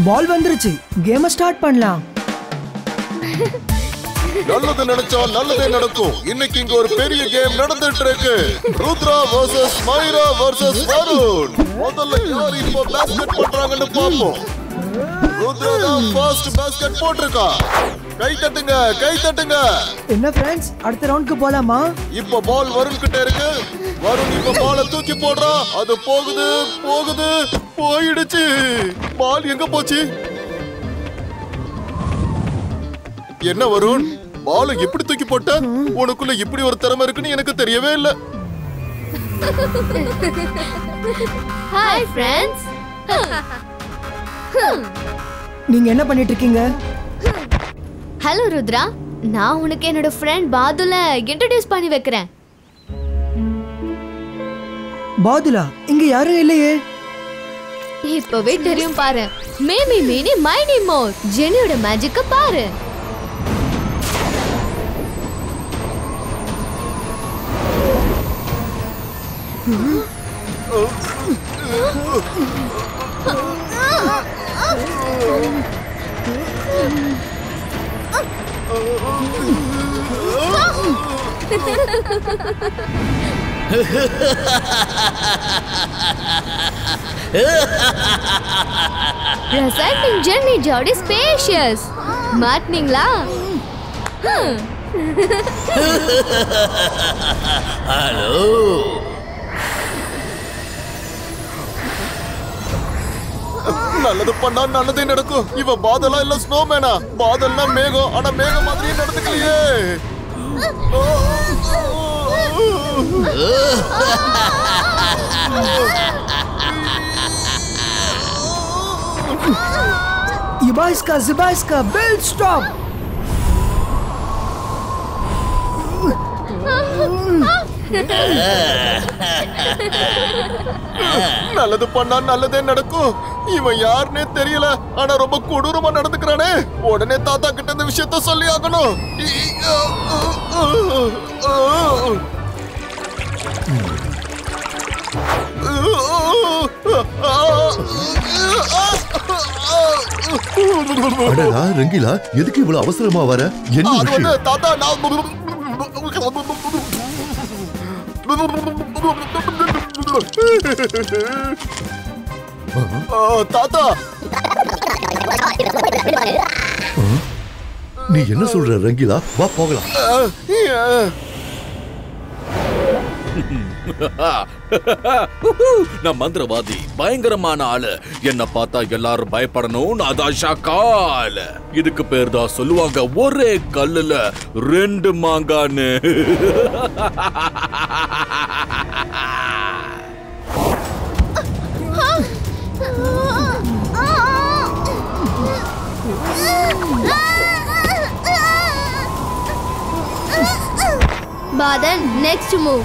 பால் வந்துருச்சு. Game start பண்ணலாம். நல்லது நினைச்சா நல்லதே நடக்கும். இன்னைக்கு இங்க ஒரு பெரிய கேம் நடந்துட்டு இருக்கு. Rudra versus மைரா versus Varun. முதல்ல யார் இப்போ பாஸ்கெட் பண்றாங்கன்னு பாப்போம். ருத்ரா தான் ஃபர்ஸ்ட் பாஸ்கெட் போட்டுருக்கா. கை தட்டுங்க, கை தட்டுங்க. என்ன फ्रेंड्स, அடுத்த ரவுண்டுக்கு போலாமா? இப்போ பால் வருண் கிட்ட இருக்கு. வருண் இப்போ பாலை தூக்கி போடுறா. அது போகுது போகுது போயிடுச்சு. பால் எங்க போச்சு? என்ன வருண், பாலை எப்படி தூக்கி போட்ட? உனக்குள்ள இப்படி ஒரு திறமை இருக்குன்னு எனக்கு தெரியவே இல்ல. Hi friends. நீங்க என்ன பண்ணிட்டு இருக்கீங்க? ஹலோ ருத்ரா, நான் உனக்கு என்னோட ஃப்ரெண்ட் பாதுல இன்ட்ரோடியூஸ் பண்ணி வைக்கிறேன். பாதுலா, இங்க யாரும் இல்லையே. இப்பவே தெரியும் பாரு. மேமி மினி மைனி மோர் ஜெனியோட மேஜிக்க பாரு. Presenting Jenny Jody Spacious. மாட்னீங்களா? ஹலோ. நல்லது பண்ணா நல்லதே நடக்கும். இவ பாதலா இல்ல ஸ்னோமேனா? பாதல்னா மேகம், ஆனா மேகம் மாதிரியே நடந்துக்கலையே. Zibaiska, Bill, stop! நல்லது பண்ணா நல்லதே நடக்கும். இவன் யாருன்னே தெரியல, ஆனா ரொம்ப கொடூரமா நடந்துக்கிறானே. உடனே தாத்தா கிட்ட இந்த விஷயத்த சொல்லி ஆகணும். அடடா ரங்கிலா, எதுக்கு இவ்வளவு அவசரமா வர? என்ன விஷயம்? தாத்தா, நான் தாத்தா, நீ என்ன சொல்ற ரங்கிலா? வா போகலாம். நான் மந்திரவாதி, பயங்கரமான ஆளு. என்ன பார்த்தா எல்லாரும் பயப்படணும். அதான் ஷாக்கால். இதுக்கு பேர் தான் சொல்லுவாங்க ஒரே கல்லுல ரெண்டு மாங்கான்னு. Badal, next move.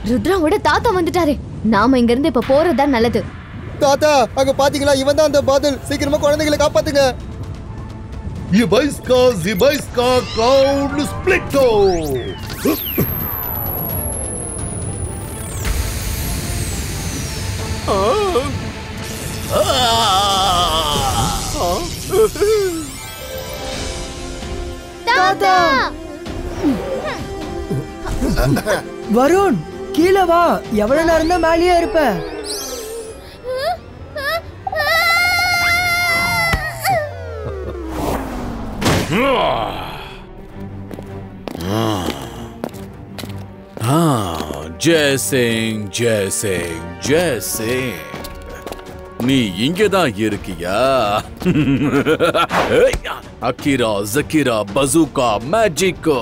ருத்ராவோட தாத்தா வந்துட்டாரு. நாம இங்க இருந்து இப்ப போறதா நல்லது. தாத்தா, அங்க பாத்தீங்களா? இவன் தான் அந்த பாதல். சீக்கிரமா குழந்தைகளை காப்பாத்துங்க. ஜிபைஸ்கா கிளவுட் ஸ்பிளிட்டோ. தாத்தா, வருண், கீழே வா. எவ்வளவு நேரம் தான் மேலேயே இருப்ப? ஜெய்சிங், நீ இங்கதான் இருக்கியா? அகிரா, ஜகிரா, பசூகா, மேஜிக்கோ.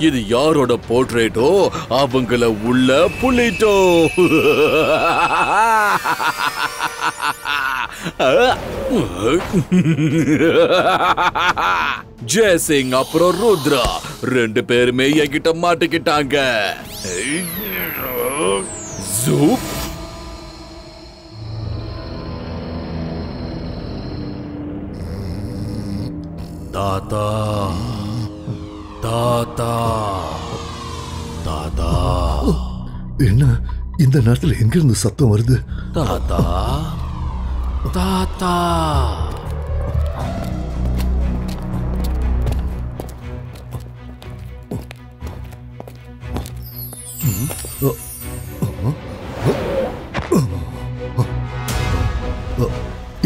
இது யாரோட போர்ட்ரேட்டோ அவங்கள உள்ள புள்ளிட்டோ. ஜெய்சிங் அப்புறம் ருத்ரா ரெண்டு பேருமே என்கிட்ட மாட்டிக்கிட்டாங்க. ஜூப். தாத்தா தாத்தா தாத்தா. என்ன இந்த நேரத்துல எங்க இருந்து சத்தம் வருது? தாத்தா தாத்தா.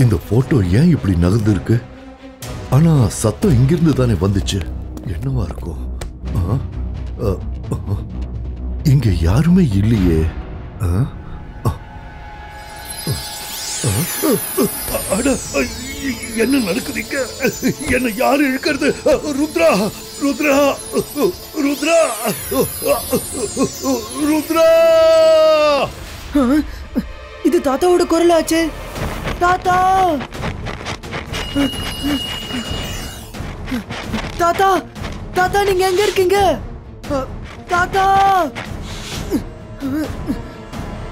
இந்த போட்டோ ஏன் இப்படி நகர்ந்து இருக்கு? ஆனா சத்தம் இங்கிருந்து தானே வந்துச்சு. என்னவா இருக்கும்? இங்க யாருமே இல்லையே. என்ன நடக்குதுங்க? என்ன யாரு இழுக்கிறது? ருத்ரா ருத்ரா ருத்ரா ருத்ரா. இது தாத்தாவோட குரல் ஆச்சு. தாத்தா தாத்தா தாத்தா நீங்க எங்க இருக்கீங்க? தாத்தா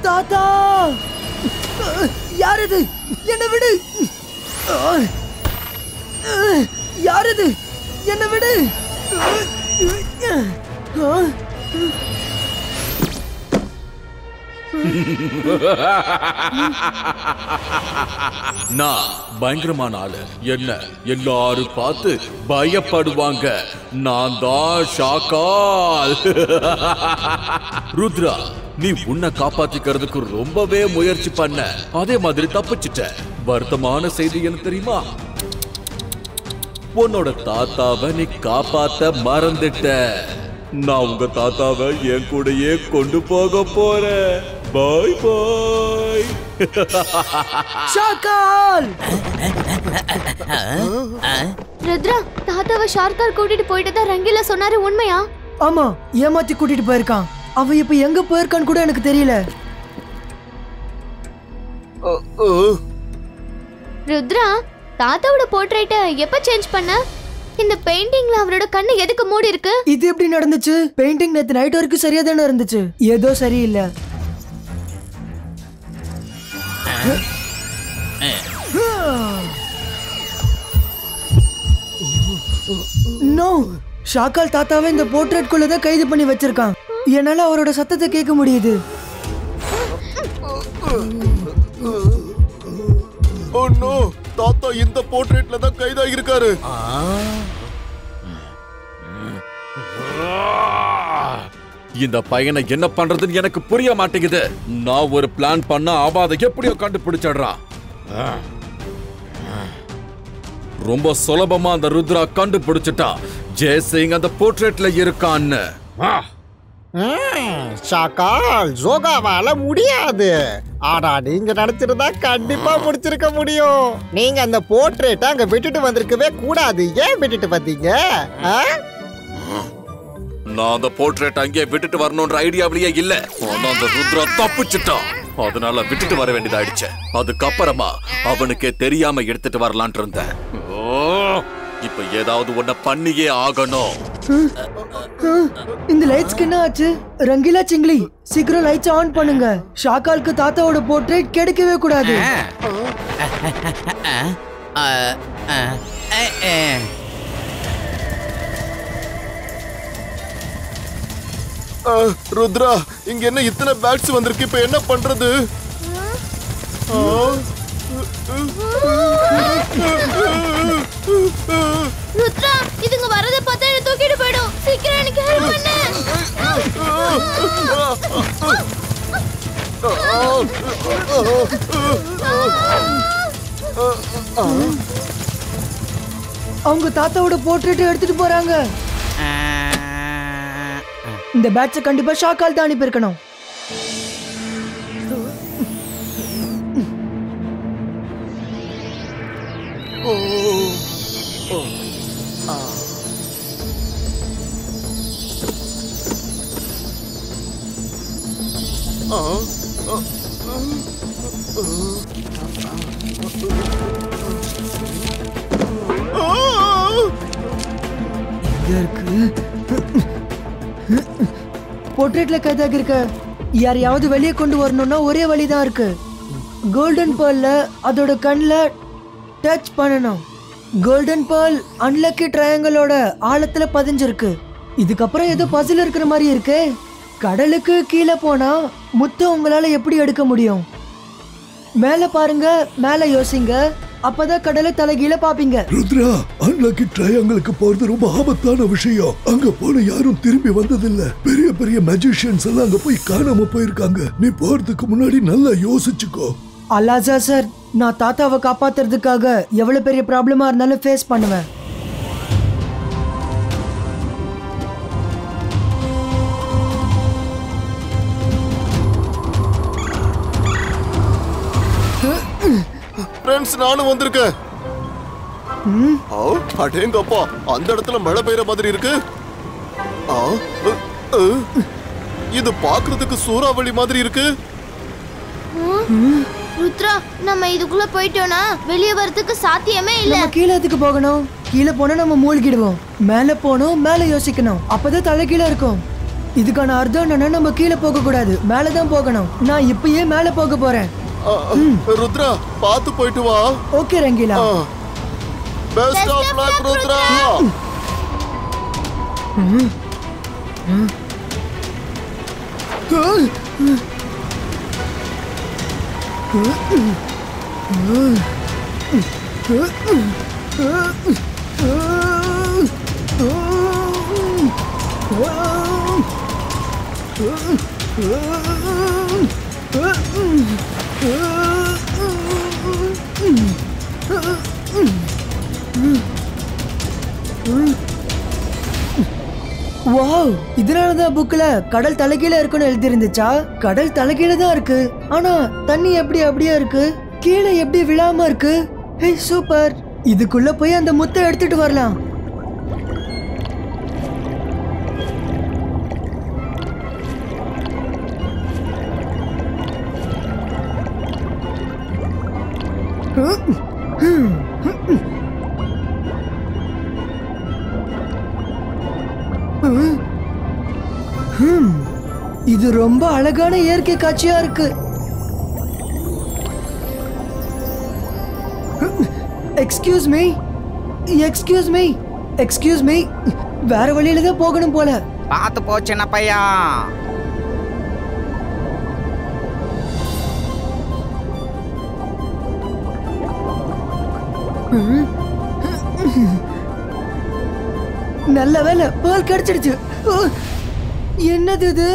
தாத்தா யாரது? என்ன விடு. யாரது? என்ன விடு. நான் பயங்கரமான ஆளு. என்ன எல்லாரும் பார்த்து பயப்படுவாங்க. நான் தான் ஷாக்கால். ருத்ரா, நீ உன்னை காப்பாத்திக்கிறதுக்கு ரொம்பவே முயற்சி பண்ண. அதே மாதிரி தப்பிச்சிட்ட. வருத்தமான செய்தி என்ன தெரியுமா? உன்னோட தாத்தாவை நீ காப்பாத்த மறந்துட்ட. நான் உங்க தாத்தாவை என் கூடயே கொண்டு போக போறேன். பாய் பாய். ஷாக்கால். ருத்ரா, தாத்தாவை ஷார்க்கால் கூட்டிட்டு போயிட்டு தான் ரங்கில சொன்னாரு. உண்மையா? ஆமா, ஏமாத்தி கூட்டிட்டு போயிருக்கான். அவன் இப்ப எங்க போயிருக்கான்னு கூட எனக்கு தெரியல. ருத்ரா, தாத்தாவோட போர்ட்ரைட்ட எப்ப சேஞ்ச் பண்ண? இந்த பெயிண்டிங்ல அவரோட கண்ணு எதுக்கு மூடி இருக்கு? இது எப்படி நடந்துச்சு? பெயிண்டிங் நேத்து நைட் வரைக்கும் சரியா தானே இருந்துச்சு. ஏதோ சரியில்லை. நோ, ஷாக்கால் தாத்தாவை இந்த போர்ட்ரேட் குள்ளதான் கைது பண்ணி வச்சிருக்கான். என்னால அவரோட சத்தத்தை கேட்க முடியுது. ஓ நோ, தாத்தா இந்த போர்ட்ரேட்ல தான் கைதாகி இருக்காரு. இந்த பையனை என்ன பண்றதுன்னு எனக்கு புரிய மாட்டேங்குது. நான் ஒரு பிளான் பண்ண அவன் அதை எப்படியோ கண்டுபிடிச்சிடுறான். ரொம்ப சுலபமா அந்த ருத்ரா கண்டுபிடிச்சிட்டா ஜெயசிங் அந்த போர்ட்ரேட்ல இருக்கான்னு. ஷாக்கால், ஜோகாவால முடியாது. ஆனா நீங்க நினைச்சிருந்தா கண்டிப்பா முடிச்சிருக்க முடியும். நீங்க அந்த போர்ட்ரேட்டை அங்க விட்டுட்டு வந்திருக்கவே கூடாது. ஏன் விட்டுட்டு வந்தீங்க? நான் அந்த போர்ட்ரேட் அங்கே விட்டுட்டு வரணும்ன்ற ஐடியாவிலேயே இல்ல. ஆனா அந்த ருத்ரா தப்பிச்சிட்டான். அதனால விட்டுட்டு வர வேண்டியதாயிடுச்சு. அதுக்கப்புறமா அவனுக்கே தெரியாம எடுத்துட்டு வரலான் இருந்தேன். இப்ப ஏதாவது ஒன்ன பண்ணியே ஆகணும். இந்த லைட்ஸ்க்கு என்ன ஆச்சு? ரங்கிலா சிங்லி, சீக்கிரம் லைட்ஸ் ஆன் பண்ணுங்க. ஷாக்காலுக்கு தாத்தாவோட போர்ட்ரேட் கிடைக்கவே கூடாது. ருத்ரா, இங்க என்ன இத்தனை பேட்ஸ் வந்திருக்கு? இப்ப என்ன பண்றது? ருத்ரா, இதுங்க வரத பார்த்தா என்ன தூக்கிட்டு போய்டும். சீக்கிரம் எனக்கு ஹெல்ப் பண்ணு. அவங்க தாத்தாவோட போர்ட்ரேட் எடுத்துட்டு போறாங்க. இந்த பேட்சை கண்டிப்பா ஷாக்கால் தான் அனுப்பியிருக்கணும். போர்ட்ரேட்ல கைதாக இருக்க யாரையாவது வெளியே கொண்டு வரணும்னா ஒரே வழிதான் இருக்கு. கோல்டன் பேர்ல அதோட கண்ணில் டச் பண்ணணும். கோல்டன் பால் அன்லக்கி ட்ரையாங்கிளோட ஆழத்துல பதிஞ்சிருக்கு. இதுக்கப்புறம் ஏதோ பசில் இருக்கிற மாதிரி இருக்கு. கடலுக்கு கீழே போனா முத்து உங்களால எப்படி எடுக்க முடியும்? மேல பாருங்க, மேல யோசிங்க, அப்பதான் கடலை தலைகீழ பாப்பீங்க. ருத்ரா, அன்லக்கி ட்ரையாங்கிளுக்கு போறது ரொம்ப ஆபத்தான விஷயம். அங்க போன யாரும் திரும்பி வந்ததில்ல. பெரிய பெரிய மேஜிஷியன்ஸ் எல்லாம் அங்க போய் காணாம போயிருக்காங்க. நீ போறதுக்கு முன்னாடி நல்லா யோசிச்சுக்கோ. அல்லாஜா சார், நான் தாத்தாவை காப்பாத்துறதுக்காக எவ்வளவு பெரிய ப்ராப்ளமா இருந்தாலும் ஃபேஸ் பண்ணுவேன். ஃப்ரெண்ட்ஸ், நானும் வந்திருக்கேன். அடேங்கப்பா, அந்த இடத்துல மழை பெய்யற மாதிரி இருக்கு. இது பாக்குறதுக்கு சூறாவளி மாதிரி இருக்கு. ருத்ரா, நம்ம இதுக்குள்ள போயிட்டோம்னா வெளியே வரதுக்கு சாத்தியமே இல்ல. நம்ம கீழே எதுக்கு போகணும்? கீழே போனா நம்ம மூழ்கிடுவோம். மேல போனோம், மேல யோசிக்கணும், அப்பதான் தலை கீழே இருக்கும். இதுக்கான அர்த்தம் என்னன்னா நம்ம கீழே போக கூடாது, மேலதான் போகணும். நான் இப்பயே மேல போக போறேன். ருத்ரா, பாத்து போயிட்டு வா. Okay Rangeela. Best of luck Rudra. Wow, இதனாலதான் புக்ல கடல் தலைகீழ இருக்குன்னு எழுதி இருந்துச்சா? கடல் தலைகீழ தான் இருக்கு, ஆனா தண்ணி எப்படி அப்படியே இருக்கு, கீழே எப்படி விழாம இருக்கு. ஹே சூப்பர், இதுக்குள்ள போய் அந்த முத்தை எடுத்துட்டு வரலாம். இது ரொம்ப அழகான இயற்கை காட்சியா இருக்கு. Excuse me, excuse me, excuse me, வேற வழியில தான் போகணும் போல. பார்த்து போ சின்ன பையா. நல்ல வேலை, பால் கிடைச்சிடுச்சு. என்னது இது?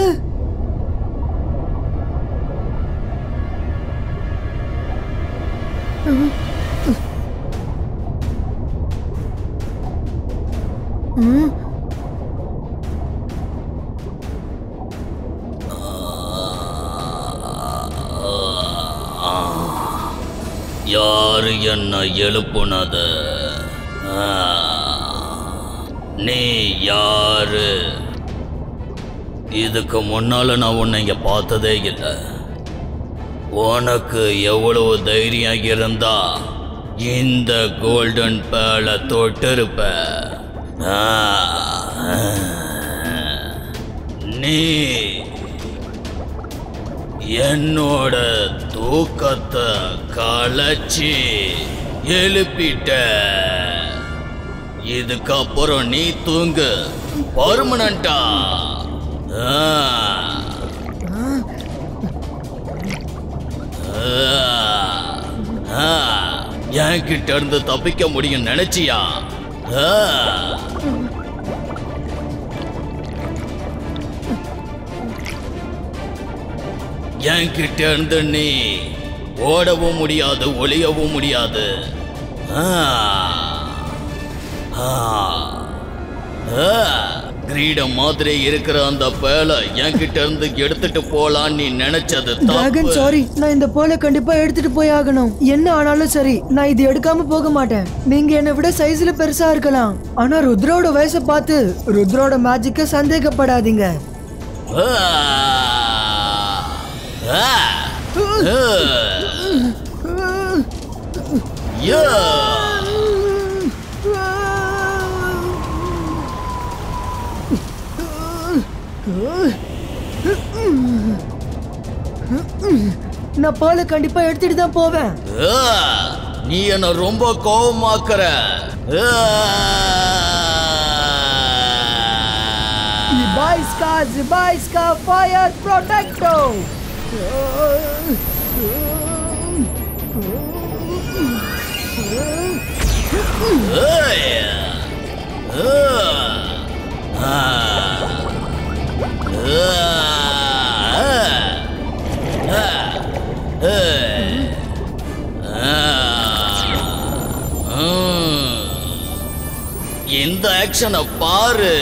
யாரு என்ன எழுப்புனது? நீ யாரு? இதுக்கு முன்னால நான் உன்னை இங்க பார்த்ததே இல்லை. உனக்கு எவ்வளவு தைரியம் இருந்தா இந்த கோல்டன் பேலை தொட்டிருப்ப? நீ என்னோட தூக்கத்தை கலைச்சி எழுப்பிட்ட. இதுக்கப்புறம் நீ தூங்கு பர்மனண்டா. என்கிட்ட இருந்து தப்பிக்க முடியும் நினைச்சியா? என்கிட்ட இருந்து நீ ஓடவும் முடியாது, ஒளியவும் முடியாது. கிரீடம் மாதிரி இருக்கிற அந்த பேலை என்கிட்ட இருந்து எடுத்துட்டு போலாம் நீ நினைச்சது டிராகன், சாரி, நான் இந்த பேலை கண்டிப்பா எடுத்துட்டு போய் ஆகணும். என்ன ஆனாலும் சரி, நான் இது எடுக்காம போக மாட்டேன். நீங்க என்னை விட சைஸ்ல பெருசா இருக்கலாம், ஆனா ருத்ரோட வயசை பார்த்து ருத்ரோட மேஜிக்க சந்தேகப்படாதீங்க. நான் பாலை கண்டிப்பா எடுத்துட்டு தான் போவேன். நீ என்ன ரொம்ப கோவமாக்குற. Zibaiska Fire Protector. இந்த ஆக்ஷனை பாரு.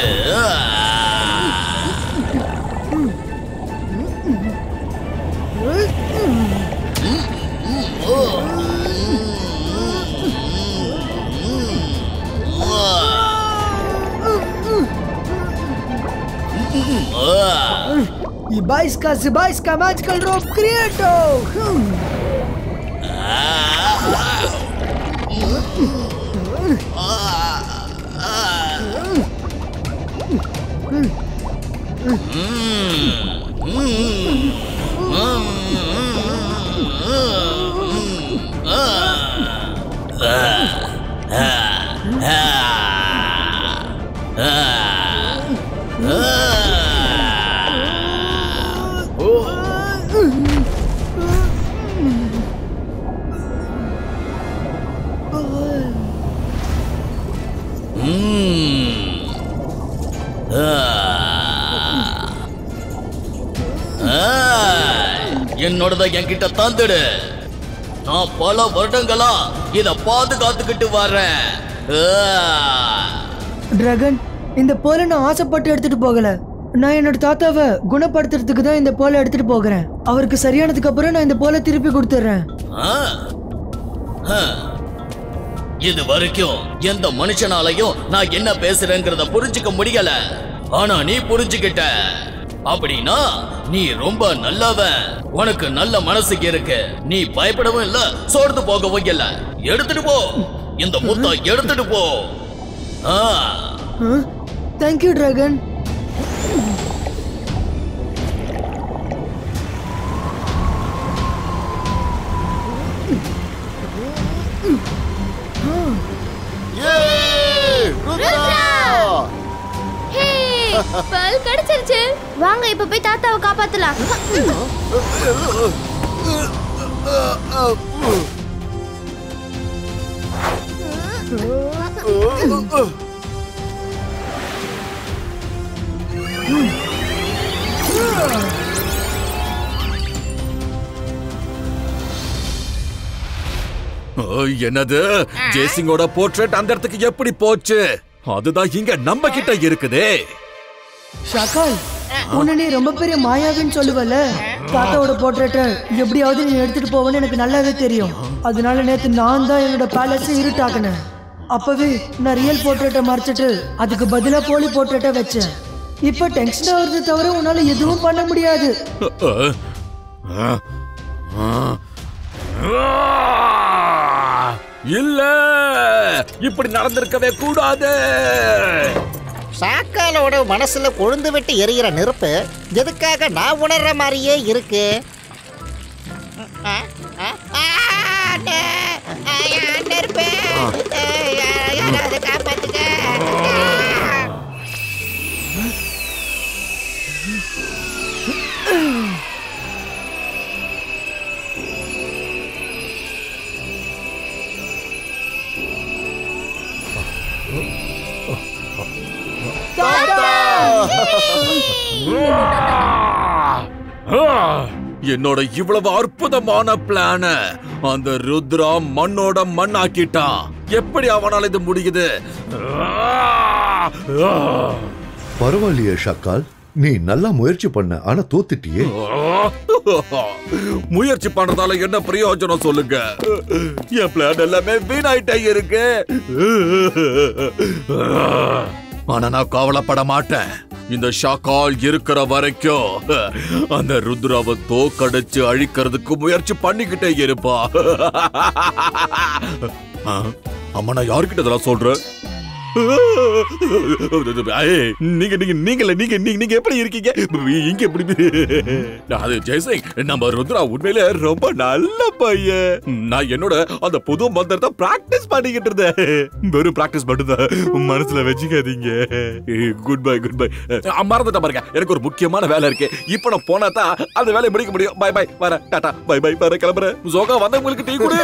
Zibaiska Magical Rope Creator. என்னோடத என்கிட்ட தந்துடு. நான் பல வருடங்களா இத பாதுகாத்துக்கிட்டு வரேன். டிராகன், இந்த போல நான் ஆசைப்பட்டு எடுத்துட்டு போகல. நான் என்னோட தாத்தாவை குணப்படுத்துறதுக்கு தான் இந்த போல எடுத்துட்டு போகிறேன். அவருக்கு சரியானதுக்கு அப்புறம் நான் இந்த போல திருப்பி கொடுத்துறேன். இது வரைக்கும் எந்த மனுஷனாலையும் நான் என்ன பேசுறேங்கிறத புரிஞ்சுக்க முடியல. ஆனா நீ புரிஞ்சுக்கிட்ட. அப்படின்னா நீ ரொம்ப நல்லவன். உனக்கு நல்ல மனசு இருக்கு. நீ பயப்படவும் இல்ல, சோர்ந்து போகவும் இல்ல. எடுத்துட்டு போ, இந்த முத்தை எடுத்துட்டு போ. Thank you dragon. பல் கிடைச்சிருச்சு. வாங்க இப்ப போய் தாத்தாவை காப்பாத்தலாம். என்னது? ஜேசிங்கோட போர்ட்ரேட் அந்த இடத்துக்கு எப்படி போச்சு? அதுதான் இங்க நம்ம கிட்ட இருக்குதே. ஷாக்கால், உன்னை நீ ரொம்ப பெரிய மாயாவின்னு சொல்லுவல. தாத்தாவோட போர்ட்ரேட்டை எப்படியாவது நீ எடுத்துட்டு போவேன்னு எனக்கு நல்லாவே தெரியும். அதனால நேத்து நான் தான் என்னோட பேலஸை இருட்டாக்குனேன். அப்பவே நான் ரியல் போர்ட்ரேட்டை மறைச்சிட்டு அதுக்கு பதிலா போலி போர்ட்ரேட்டை வச்சேன். இப்ப டென்ஷன் ஆகுறது தவிர உன்னால எதுவும் பண்ண முடியாது. இல்ல, இப்படி நடந்திருக்கவே கூடாது. ஷாக்காலோட மனசுல கொழுந்து விட்டு எரியிற நெருப்பு எதுக்காக நான் உணர்ற மாதிரியே இருக்கு. நெருப்பு, யாராவது காப்பாத்துங்க. என்னோட இவ்வளவு அற்புதமான பிளான அந்த ருத்ரா மண்ணோட மண்ணாக்கிட்டான். எப்படி அவனால இது முடியுது? பரவாயில்லையே ஷாக்கால், நீ நல்லா முயற்சி பண்ண, ஆனா தோத்துட்டியே. முயற்சி பண்றதால என்ன பிரயோஜனம் சொல்லுங்க? என் பிளான் எல்லாமே வீணாயிட்டே இருக்கு. ஆனா நான் கவலைப்பட மாட்டேன். இந்த ஷாக்கால் இருக்கிற வரைக்கும் அந்த ருத்ராவை தோக்கடிச்சு அழிக்கிறதுக்கு முயற்சி பண்ணிக்கிட்டே இருப்பா. அம்மா, நான் யாருக்கிட்ட இதெல்லாம் சொல்றேன்? நீங்க நீங்க நீங்கள நீங்க நீங்க எப்படி இருக்கீங்க இங்க எப்படி அது ஜெய்சிங் நம்ம ருத்ரா உண்மையிலே ரொம்ப நல்ல பையன். நான் என்னோட அந்த புது மந்திரத்தை பிராக்டிஸ் பண்ணிக்கிட்டு இருந்தேன். வெறும் பிராக்டிஸ் மட்டும்தான், மனசுல வச்சுக்காதீங்க. Good bye good bye. மறந்துட்ட பாருங்க, எனக்கு ஒரு முக்கியமான வேலை இருக்கு. இப்ப நான் போனா தான் அந்த வேலையை முடிக்க முடியும். பை பை, வர டாடா, பை பை, வர கிளம்புறேன். ஜோகா வந்தவங்களுக்கு டீ கொடு.